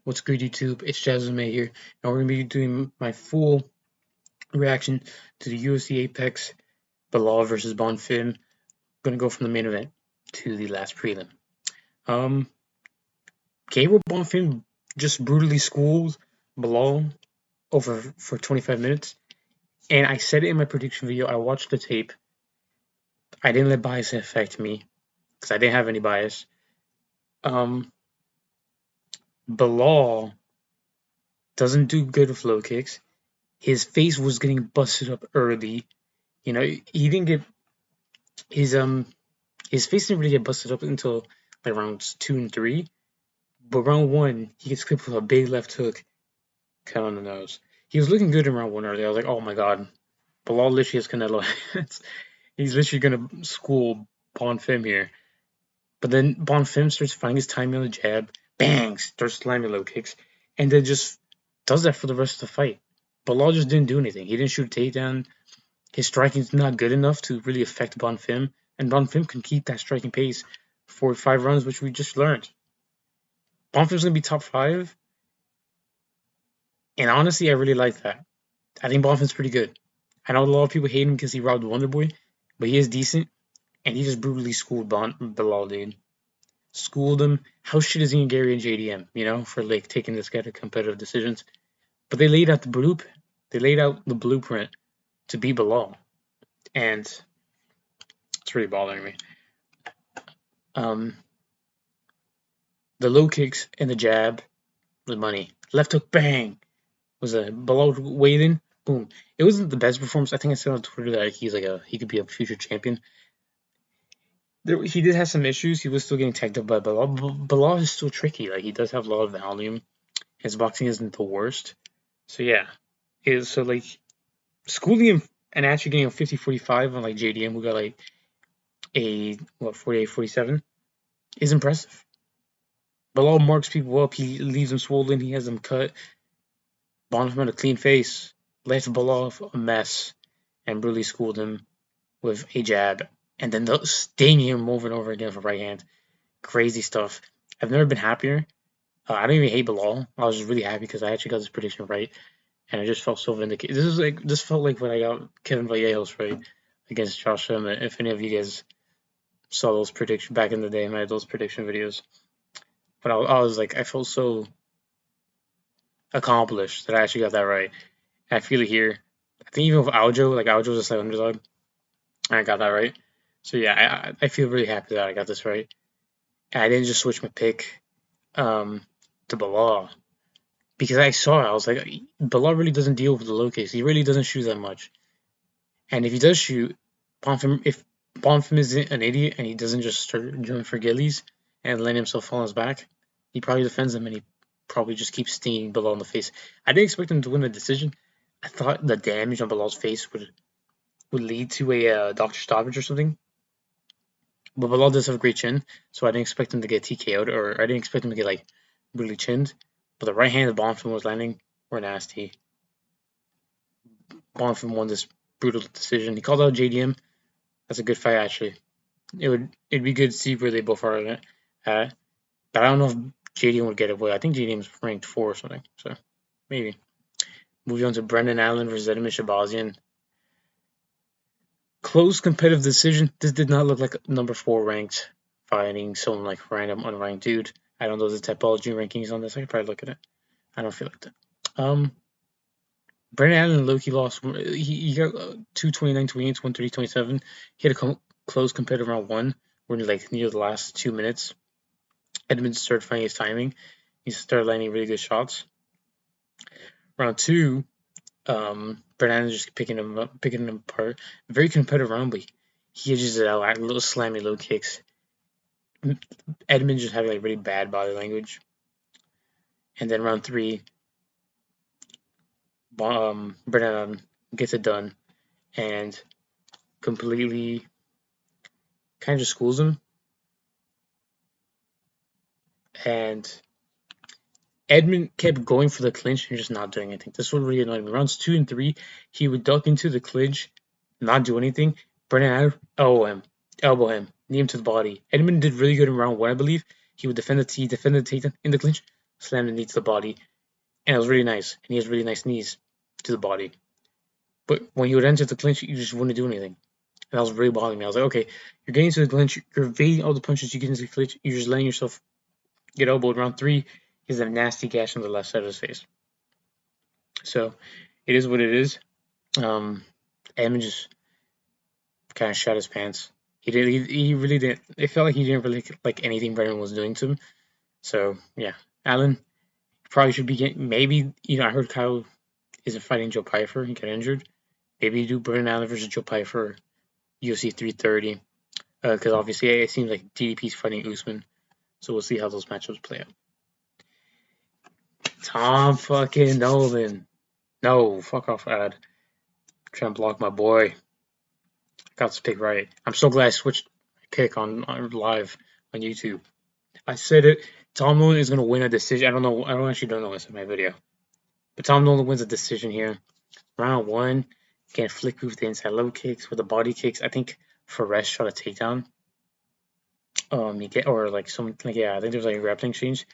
What's good, YouTube? It's jazzlovesmma here, and we're gonna be doing my full reaction to the UFC Apex Belal versus Bonfim. Gonna go from the main event to the last prelim. Um, Gabriel Bonfim just brutally schooled Belal over for 25 minutes, and I said it in my prediction video. I watched the tape. I didn't let bias affect me because I didn't have any bias. Um, Belal doesn't do good with low kicks. His face was getting busted up early. He didn't get his his face didn't really get busted up until like rounds 2 and 3. But round 1, he gets clipped with a big left hook, cut on the nose. He was looking good in round 1 earlier. I was like, oh my god, Belal literally has Canelo hands. He's literally gonna school Bonfim here. But then Bonfim starts finding his timing on the jab, bang, starts slamming low kicks, and then just does that for the rest of the fight. Belal just didn't do anything. He didn't shoot a takedown. His striking's not good enough to really affect Bonfim, and Bonfim can keep that striking pace for 5 rounds, which we just learned. Bonfim's gonna be top 5, and honestly, I really like that. I think Bonfim's pretty good. I know a lot of people hate him because he robbed Wonderboy, but he is decent, and he just brutally schooled Belal, dude. Schooled him. How shit is Ian Gary and JDM, for like taking this guy to competitive decisions? But they laid out the blueprint. They laid out the blueprint to beat Belal, and it's really bothering me. The low kicks and the jab was money. Left hook, bang, was a below weight boom. It wasn't the best performance. I think I said on Twitter that he could be a future champion. He did have some issues. He was still getting tagged up by Belal. Belal is still tricky. Like, he does have a lot of volume. His boxing isn't the worst. So yeah, schooling him and actually getting a 50-45 on like JDM, who got like a 48-47, is impressive. Belal marks people up. He leaves them swollen. He has them cut. Bonfim had a clean face, left Belal a mess, and brutally schooled him with a jab. And then stinging him over and over again with a right hand. Crazy stuff. I've never been happier. I don't even hate Belal. I was just really happy because I actually got this prediction right, and I just felt so vindicated. This felt like when I got Kevin Vallejo's right against Josh Emmett. If any of you guys saw those predictions back in the day, I had those prediction videos. But I was like, I felt so accomplished that I actually got that right. And I feel it here. I think even with Aljo, like Aljo's a slight underdog, I got that right. So yeah, I feel really happy that I got this right. And I didn't just switch my pick to Belal because I saw it. I was like, Belal really doesn't deal with the low kicks. He really doesn't shoot that much. And if he does shoot, if Bonfim isn't an idiot and he doesn't just start going for gillies and letting himself fall on his back, he probably defends him and he probably just keeps stinging Belal in the face. I didn't expect him to win the decision. I thought the damage on Belal's face would lead to a doctor stoppage or something. But Belal does have a great chin, so I didn't expect him to get TKO'd, or I didn't expect him to get like really chinned. But the right hand that Bonfim was landing were nasty. Bonfim won this brutal decision. He called out JDM. That's a good fight, actually. It'd be good to see where they both are at. But I don't know if JDM would get away. I think JDM is ranked 4 or something, so maybe. Moving on to Brendan Allen versus Edmund Shabazian. Close competitive decision. This did not look like number 4 ranked fighting someone like random unranked dude. I don't know the typology rankings on this. I could probably look at it. I don't feel like that. Brendan Allen Loki lost. He got 229-28, 130-27. He had a close competitive round 1. We're like near the last 2 minutes. Edmund started finding his timing. He started landing really good shots. Round 2, Brennan just picking him apart. Very competitive round, but he just like little slammy low kicks. Edmund just had like really bad body language. And then round 3, Brennan gets it done and completely kind of just schools him. And Edmund kept going for the clinch and just not doing anything. This would really annoy me. Rounds 2 and 3, he would duck into the clinch, not do anything. Brennan elbow him, knee him to the body. Edmund did really good in round 1, I believe. He would defend the takedown in the clinch, slammed the knee to the body, and it was really nice. And he has really nice knees to the body. But when you would enter the clinch, you just wouldn't do anything. And that was really bothering me. I was like, okay, you're getting to the clinch, you're evading all the punches you get into the clinch, you're just letting yourself get elbowed. Round 3, he has a nasty gash on the left side of his face. So it is what it is. Edmund just kind of shot his pants. He really didn't. It felt like he didn't really like anything Brennan was doing to him. So yeah, Allen probably should be getting. Maybe I heard Kyle isn't fighting Joe Pyfer. He got injured. Maybe you do Brennan Allen versus Joe Pyfer, UFC 330. Because obviously it seems like DDP's fighting Usman. So we'll see how those matchups play out. Tom fucking Nolan. No, fuck off, Ad. Trying to block my boy. Got to pick right. I'm so glad I switched my pick on live on YouTube. I said it. Tom Nolan is gonna win a decision. I don't actually know this in my video. But Tom Nolan wins a decision here. Round 1, can flick with the inside low kicks, with the body kicks. I think Fares shot a takedown. I think there's like a grappling exchange.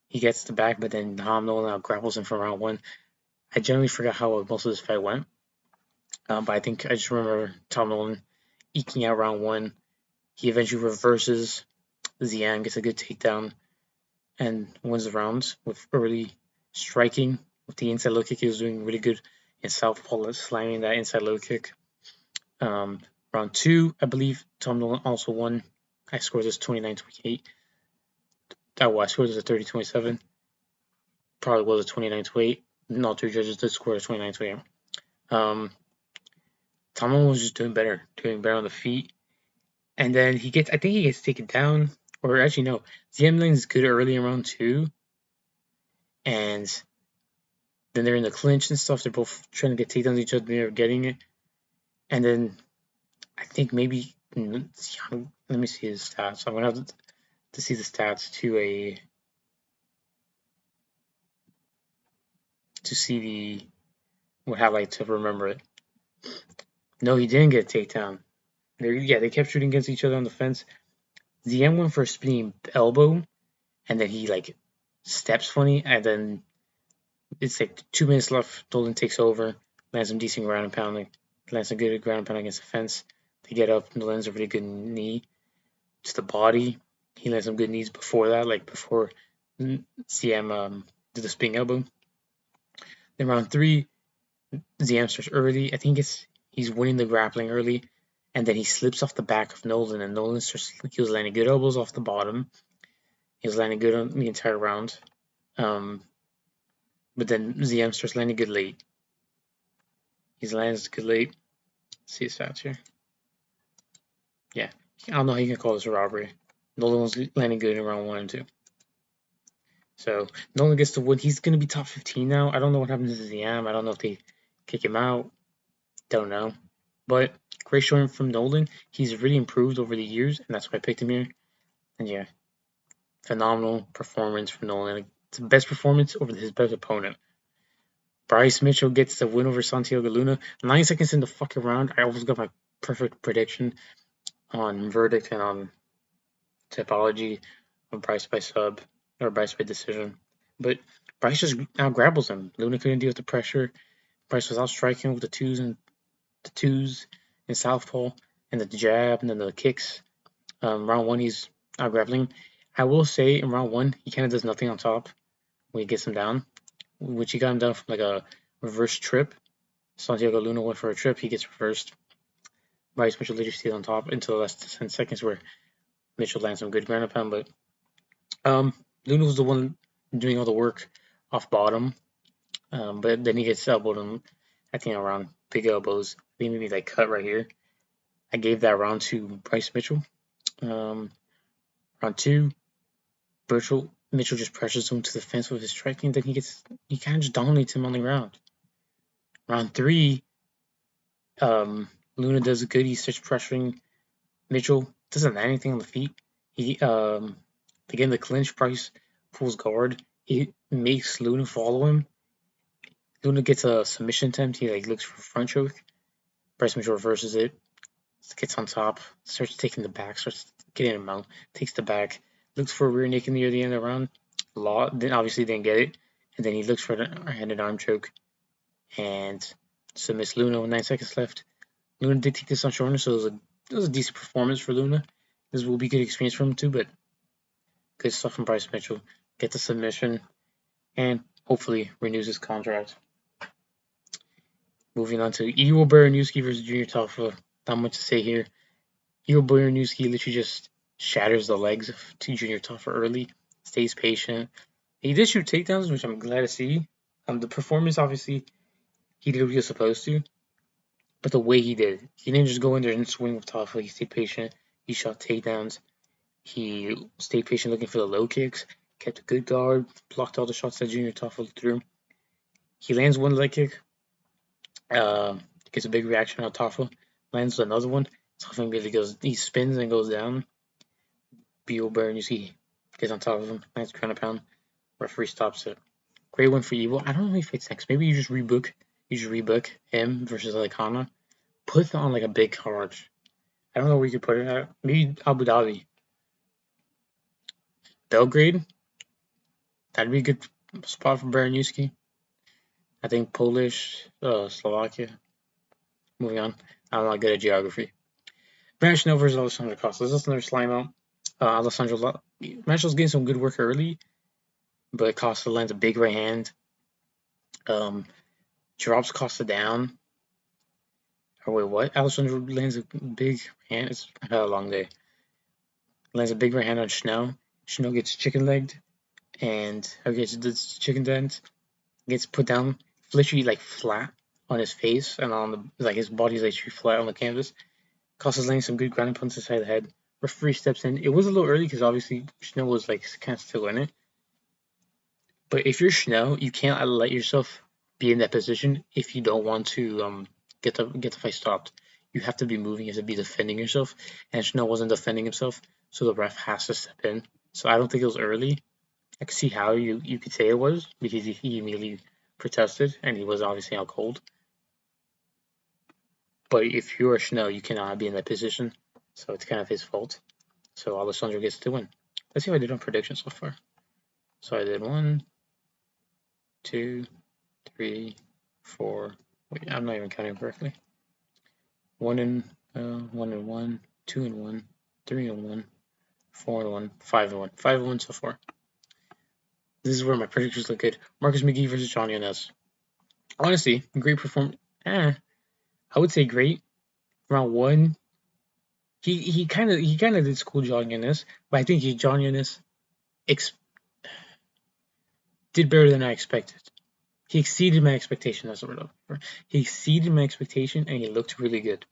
He gets the back, but then Tom Nolan out grapples him for round 1. I generally forgot how most of this fight went. But I think I just remember Tom Nolan eking out round 1. He eventually reverses Zian, gets a good takedown, and wins the rounds with early striking. With the inside low kick, he was doing really good in southpaw, slamming that inside low kick. Round 2, I believe Tom Nolan also won. I scored this 29-28. I scored this at 30-27. Probably was a 29-28. No, 2 judges did score a 29-28. Tom Nolan was just doing better on the feet. And then I think he gets taken down. Or actually, no. Zian Lane is good early in round 2. And then they're in the clinch and stuff. They're both trying to get takedowns each other. They're getting it. And then I think maybe, let me see his stats. I'm going to have to see the stats to see what highlight to remember it. No, he didn't get a takedown. They kept shooting against each other on the fence. Zian went for a spinning elbow, and then he like steps funny, and then it's like 2 minutes left. Nolan takes over, lands some decent ground and pound, lands a good ground and pound against the fence. They get up, and lands a really good knee to the body. He lands some good knees before that, like before Zian did the spinning elbow. Then round 3, Zian starts early. I think he's winning the grappling early, and then he slips off the back of Nolan, and Nolan he was landing good elbows off the bottom. He was landing good on the entire round. But then Zian starts landing good late. He lands good late. Let's see his stats here. Yeah, I don't know how you can call this a robbery. Nolan was landing good in round 1 and 2. So Nolan gets the win. He's going to be top 15 now. I don't know what happens to Zian. I don't know if they kick him out. Don't know. But great showing from Nolan. He's really improved over the years, and that's why I picked him here. And yeah, phenomenal performance from Nolan. It's the best performance over his best opponent. Bryce Mitchell gets the win over Santiago Luna. 9 seconds in the fucking round, I almost got my perfect prediction on verdict and on typology on Bryce by sub or Bryce by decision. But Bryce just now grapbles him. Luna couldn't deal with the pressure. Bryce was out striking with the twos in southpaw and the jab and then the kicks. Round 1, he's out grappling. I will say in round 1, he kind of does nothing on top when he gets him down, which he got him down from like a reverse trip. Santiago Luna went for a trip, he gets reversed. Bryce Mitchell later stays on top until the last 10 seconds where Mitchell lands some good ground and pound, but Luna was the one doing all the work off bottom, but then he gets elbowed him, I think around big elbows. They made me like cut right here. I gave that round to Bryce Mitchell. Round 2, Mitchell just pressures him to the fence with his striking, then he kind of just dominates him on the ground. Round 3, Luna does good. He starts pressuring Mitchell. Doesn't land anything on the feet. They get in the clinch. Bryce pulls guard. He makes Luna follow him. Luna gets a submission attempt. He looks for a front choke. Bryce Mitchell reverses it. Gets on top. Starts taking the back. Starts getting a mount. Takes the back. Looks for a rear naked near the end of the round. then obviously didn't get it, and then he looks for the handed arm choke and submits Luna with 9 seconds left. Luna did take this on shortness, so it was a decent performance for Luna. This will be good experience for him too, but good stuff from Bryce Mitchell. Get the submission and hopefully renews his contract. Moving on to Igor Baranowski versus Junior Taffa. Not much to say here. Igor Baranowski literally just shatters the legs to Junior Taffa early, stays patient. He did shoot takedowns, which I'm glad to see. The performance, obviously, he did what he was supposed to, but the way he did, he didn't just go in there and swing with Taffa. He stayed patient. He shot takedowns. He stayed patient looking for the low kicks, kept a good guard, blocked all the shots that Junior Taffa threw. He lands one leg kick, gets a big reaction on Taffa, lands another one. Taffa immediately he spins and goes down. Igor Baranowski gets on top of him, lands ground and pound. Referee stops it. Great win for Evil. I don't know who he fights next. Maybe you just rebook him versus like Hana. Put it on like a big card. I don't know where you could put it at. Maybe Abu Dhabi. Belgrade. That'd be a good spot for Baranowski. I think Polish, Slovakia. Moving on. I'm not good at geography. Manchino versus Alessandro Costa. This is another slime out. Manchino's getting some good work early, but Costa lands a big right hand. Drops Costa down. Oh wait, what? Alessandro lands a big hand. It's had a long day. Lands a big right hand on Schnell. Schnell gets chicken legged, and gets the chicken dent. Gets put down, literally like flat on his face and on the his body's literally flat on the canvas. Costa's laying some good ground and punches inside the head. Referee steps in. It was a little early because obviously Schnell was like kind of still in it. But if you're Schnell, you can't let yourself be in that position if you don't want to get the fight stopped. You have to be moving, you have to be defending yourself. And Schnell wasn't defending himself, so the ref has to step in. So I don't think it was early. I could see how you could say it was because he immediately protested and he was obviously out cold. But if you're Schnell, you cannot be in that position, so it's kind of his fault. So Alessandro gets to win. Let's see what I did on predictions so far. So I did 1, 2, 3, 4. Wait, I'm not even counting correctly. 1 and 1, 2 and 1, 3 and 1, 4 and 1, 5 and 1. 5 and 1 so far. This is where my predictions look good. Marcus McGee versus John Yanez. Honestly, great performance. I would say great. Round 1, he kind of did school John Yanez, but I think John Yanez did better than I expected. He exceeded my expectation. That's the word. He exceeded my expectation, and he looked really good.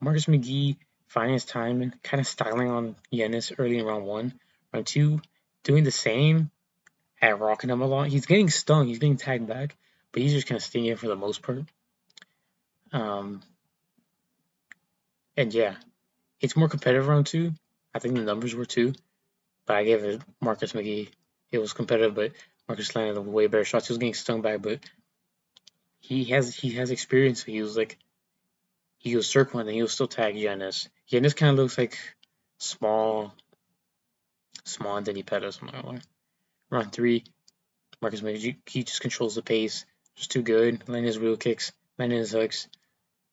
Marcus McGee finding his time and kind of styling on Yanez early in round 1. Round 2, doing the same at rocking him a lot. He's getting stung. He's getting tagged back, but he's just kind of stinging for the most part. And yeah, it's more competitive round 2. I think the numbers were too, but I gave it Marcus McGee. It was competitive, but Marcus landed way better shots. He was getting stung back, but he has experience. He was circling and he was still tagged Yanez. Yanez kind of looks like small Denny Pettis. I'm not gonna lie. Round 3, Marcus McGee, he just controls the pace. Just too good. Landing his wheel kicks, landing his hooks,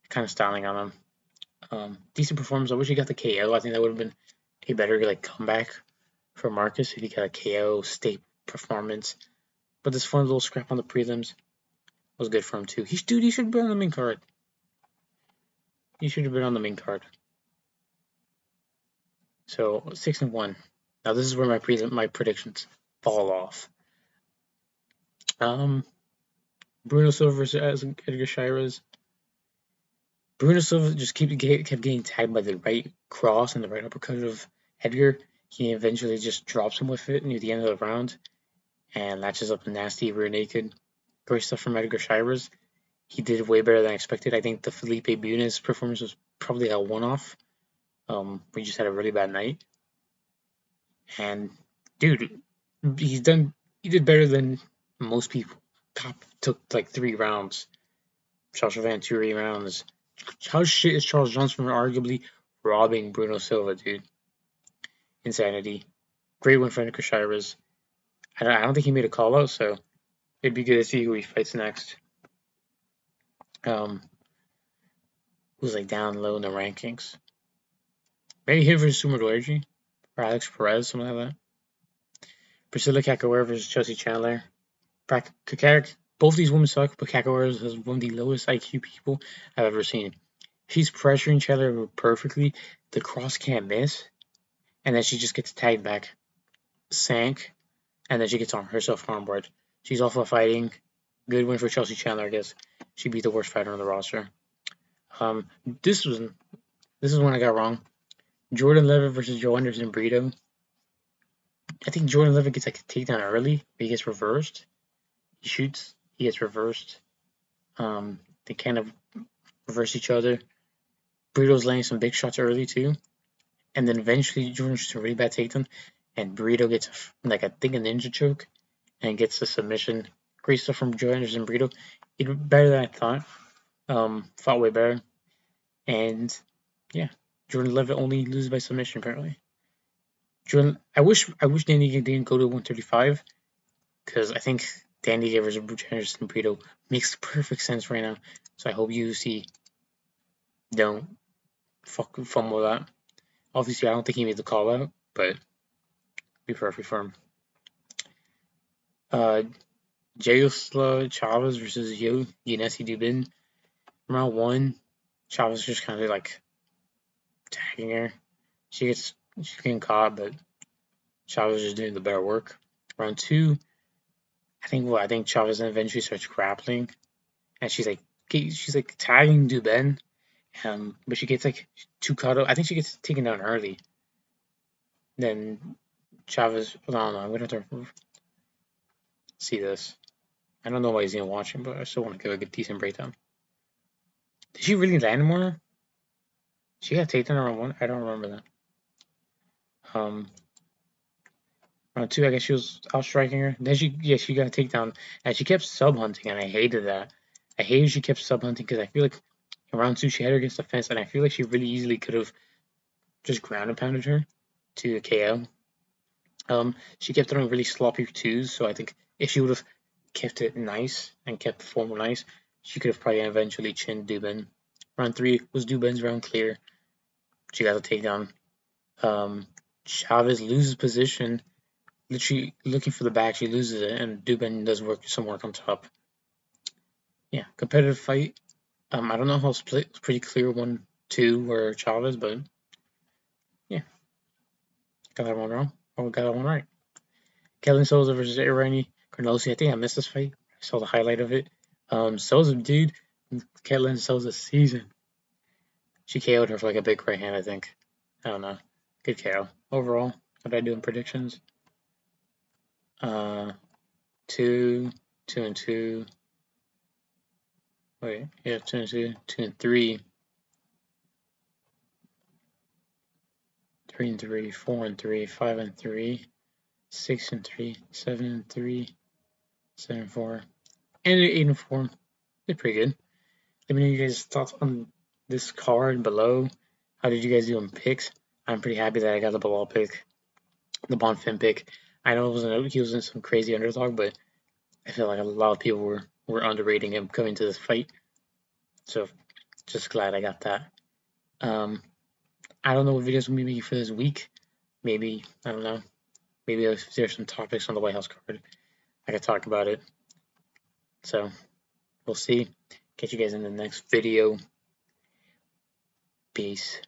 kind of styling on him. Decent performance. I wish he got the KO. I think that would have been a better comeback for Marcus if he got a KO state performance. But this fun little scrap on the prelims was good for him too. He should have been on the main card. He should have been on the main card. So 6 and 1. Now this is where my predictions fall off. Bruno Silva versus Edgar Chairez. Bruno Silva just kept getting tagged by the right cross and the right uppercut of Edgar. He eventually just drops him with it near the end of the round and latches up a nasty rear naked. Great stuff from Edgar Chairez. He did way better than I expected. I think the Felipe Bunes performance was probably a one-off. We just had a really bad night. And dude, he did better than most people. Took like 3 rounds. Charles Van 2 rounds. How shit is Charles Johnson arguably robbing Bruno Silva, dude? Insanity. Great win for Edgar Chairez. I don't think he made a call out, so it'd be good to see who he fights next. Who's like down low in the rankings? Maybe him versus Sumer Doergy or Alex Perez, something like that. Priscilla Cacahuera versus Chelsea Chandler. Both these women suck, but Cacahuera is one of the lowest IQ people I've ever seen. She's pressuring Chandler perfectly. The cross can't miss, and then she just gets tagged back, sank, and then she gets on herself armboard. She's awful at fighting. Good win for Chelsea Chandler, I guess. She beat the worst fighter on the roster. Um, this was this is one I got wrong. Jordan Levitt versus Joe Anderson Brito. I think Jordan Levitt gets like a takedown early, but he gets reversed. He shoots, he gets reversed. They kind of reverse each other. Brito's landing some big shots early too, and then eventually Jordan shoots a really bad takedown, and Brito gets like I think a ninja choke, and gets the submission. Great stuff from Joe Anderson Brito. He did better than I thought. Fought way better, and yeah, Jordan Levitt only loses by submission apparently. I wish Danny didn't go to 135 because I think Danny versus Anderson Brito makes perfect sense right now. So I hope UFC don't fumble that. Obviously, I don't think he made the call out, but be perfect for him. Jaroslav Chavez versus Yanesi Dubin. Round 1, Chavez just kind of like tagging her. She's getting caught, but Chavez is doing the better work. Round 2, I think Chavez eventually starts grappling, and she's like tagging Dubin, but she gets like too caught up. I think she gets taken down early. Then Chavez, I don't know. I'm gonna have to see this. I don't know why he's even watching, but I still want to give a decent breakdown. Did she really land more? She got taken down round 1. I don't remember that. Round 2, I guess she was outstriking her. Then she got a takedown, and she kept sub hunting, and I hated that. I hated she kept sub hunting because I feel like in round 2 she had her against the fence, and I feel like she really easily could have just ground and pounded her to a KO. She kept throwing really sloppy twos, so I think if she would have kept it nice and kept the form nice, she could have probably eventually chinned Dubin. Round 3 was Dubin's round clear. She got a takedown. Chavez loses position, literally looking for the back. She loses it, and Dubin does some work on top. Yeah, competitive fight. I don't know how split. It's pretty clear 1-2 were Chavez, but yeah, got that one wrong. Oh, got that one right. Kellen Souza versus Irani Carnosi. I think I missed this fight. I saw the highlight of it. Souza, dude, Kellen Souza's season. She KO'd her for like a big right hand, I think. I don't know. Good KO. Overall, what did I do in predictions? 2, 2 and 2. Wait, yeah, 2 and 2, 2 and 3. 3 and 3, 4 and 3, 5 and 3, 6 and 3, 7 and 3, 7 and 4, and 8 and 4. They're pretty good. Let me know your guys' thoughts on this card below. How did you guys do in picks? I'm pretty happy that I got the Belal pick, the Bonfim pick. I know he wasn't some crazy underdog, but I feel like a lot of people were underrating him coming to this fight. So just glad I got that. I don't know what videos we'll be making for this week. Maybe, I don't know. Maybe if there's some topics on the White House card, I could talk about it. So we'll see. Catch you guys in the next video. Peace.